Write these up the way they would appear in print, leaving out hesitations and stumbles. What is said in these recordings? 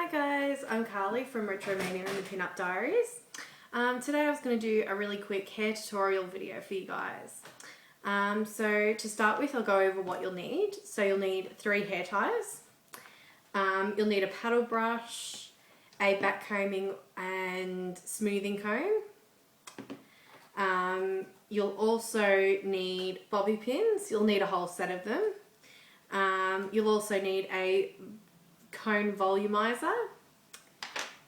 Hi guys, I'm Carly from Retromania and the Pin-Up Diaries. Today I was going to do a really quick hair tutorial video for you guys. So to start with, I'll go over what you'll need. So you'll need 3 hair ties. You'll need a paddle brush, a back combing and smoothing comb. You'll also need bobby pins. You'll need a whole set of them. You'll also need a cone volumizer,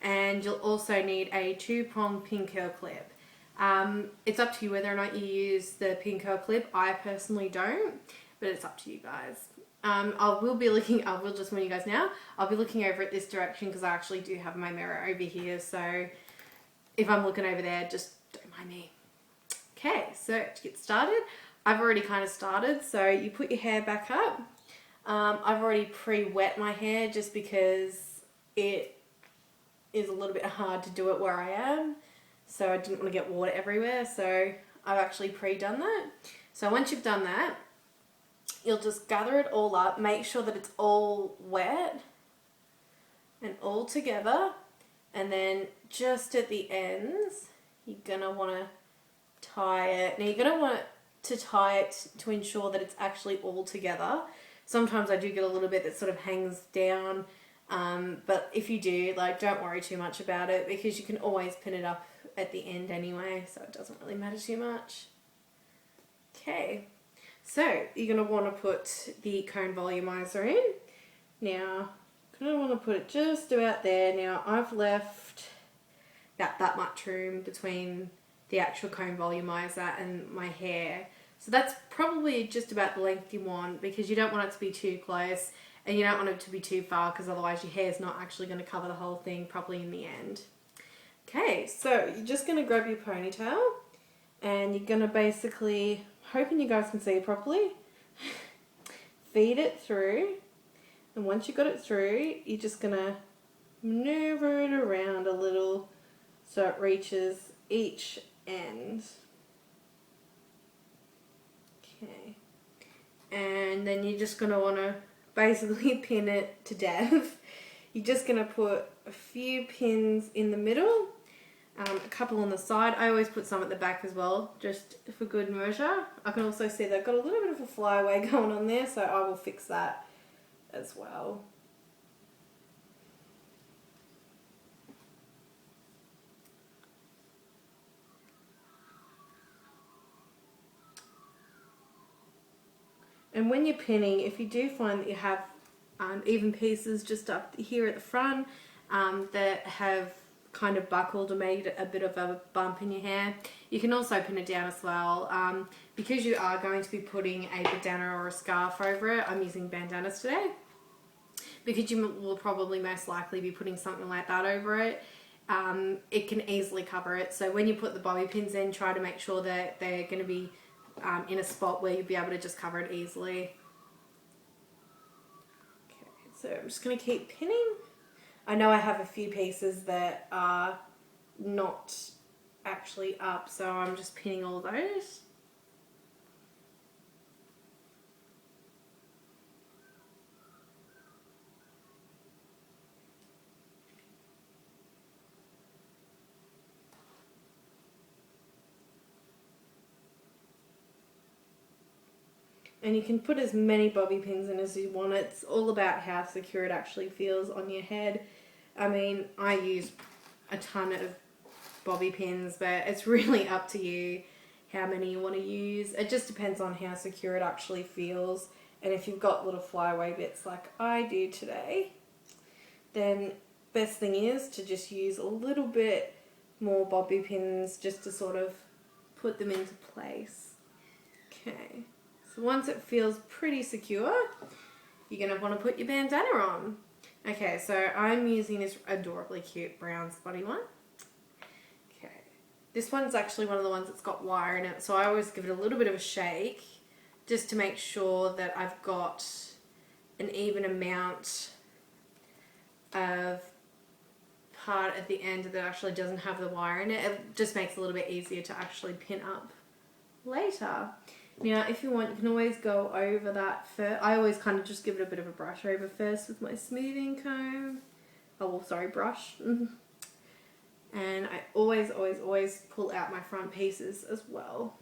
and you'll also need a 2-prong pin curl clip. It's up to you whether or not you use the pin curl clip. I personally don't, but it's up to you guys. I will just warn you guys now, I'll be looking over at this direction because I actually do have my mirror over here, so if I'm looking over there, just don't mind me. Okay, so to get started, I've already kind of started, so you put your hair back up. I've already pre-wet my hair just because it is a little bit hard to do it where I am, so I didn't want to get water everywhere, so I've actually pre-done that. So once you've done that, you'll just gather it all up, make sure that it's all wet and all together, and then just at the ends you're going to want to tie it. Now you're going to want to tie it to ensure that it's actually all together. Sometimes I do get a little bit that sort of hangs down, but if you do, don't worry too much about it because you can always pin it up at the end anyway, so it doesn't really matter too much. Okay, so you're going to want to put the cone volumizer in. Now, you're going to want to put it just about there. Now, I've left about that much room between the actual cone volumizer and my hair. So that's probably just about the length you want because you don't want it to be too close and you don't want it to be too far because otherwise your hair is not actually going to cover the whole thing properly in the end. Okay, so you're just going to grab your ponytail and you're going to basically, hoping you guys can see it properly, feed it through, and once you've got it through, you're just going to maneuver it around a little so it reaches each end. Okay, and then you're just going to want to basically pin it to death. You're just going to put a few pins in the middle, a couple on the side. I always put some at the back as well, just for good measure. I can also see that I've got a little bit of a flyaway going on there, so I will fix that as well. And when you're pinning, if you do find that you have even pieces just up here at the front that have kind of buckled or made a bit of a bump in your hair, you can also pin it down as well. Because you are going to be putting a bandana or a scarf over it, I'm using bandanas today, because you will probably most likely be putting something like that over it. It can easily cover it. So when you put the bobby pins in, try to make sure that they're going to be in a spot where you'll be able to just cover it easily. Okay, so I'm just going to keep pinning. I know I have a few pieces that are not actually up, so I'm just pinning all those. And you can put as many bobby pins in as you want. It's all about how secure it actually feels on your head. I mean, I use a ton of bobby pins, but it's really up to you how many you want to use. It just depends on how secure it actually feels. And if you've got little flyaway bits like I do today, then best thing is to just use a little bit more bobby pins just to sort of put them into place. Okay. So once it feels pretty secure, you're going to want to put your bandana on. Okay, so I'm using this adorably cute brown spotty one. Okay, this one's actually one of the ones that's got wire in it, so I always give it a little bit of a shake just to make sure that I've got an even amount of part at the end that actually doesn't have the wire in it. It just makes it a little bit easier to actually pin up later. Now, if you want, you can always go over that first. I always kind of just give it a bit of a brush over first with my smoothing comb, oh sorry, brush. And I always pull out my front pieces as well,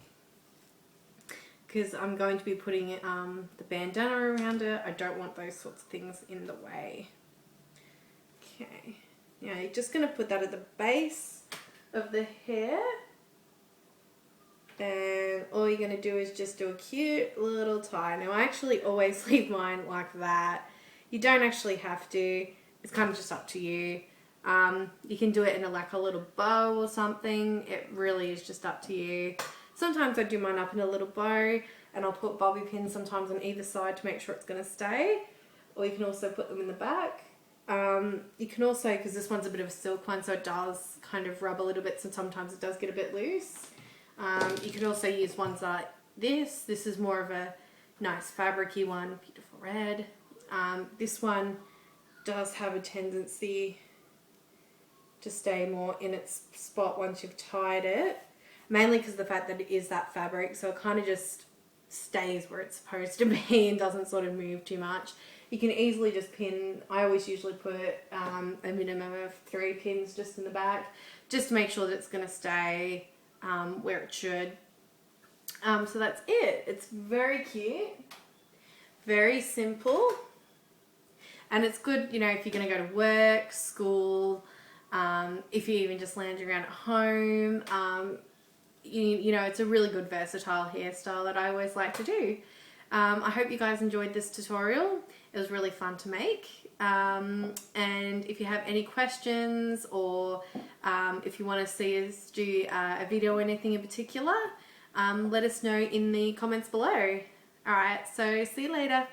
because I'm going to be putting the bandana around it. I don't want those sorts of things in the way. Okay, now you're just going to put that at the base of the hair, and all you're going to do is just do a cute little tie. Now I actually always leave mine like that. You don't actually have to, it's kind of just up to you. You can do it in a little bow or something. It really is just up to you. Sometimes I do mine up in a little bow, and I'll put bobby pins sometimes on either side to make sure it's going to stay. Or you can also put them in the back. You can also, because this one's a bit of a silk one, so it does kind of rub a little bit, so sometimes it does get a bit loose. You could also use ones like this. This is more of a nice fabric-y one, beautiful red. This one does have a tendency to stay more in its spot once you've tied it, mainly because of the fact that it is that fabric, so it kind of just stays where it's supposed to be and doesn't sort of move too much. You can easily just pin, I always usually put a minimum of 3 pins just in the back, just to make sure that it's going to stay where it should. So that's it. It's very cute, very simple, and it's good, you know, if you're going to go to work, school, if you're even just lounging around at home. You know, it's a really good versatile hairstyle that I always like to do. I hope you guys enjoyed this tutorial. It was really fun to make. And if you have any questions, or if you want to see us do a video or anything in particular, let us know in the comments below. Alright, so see you later.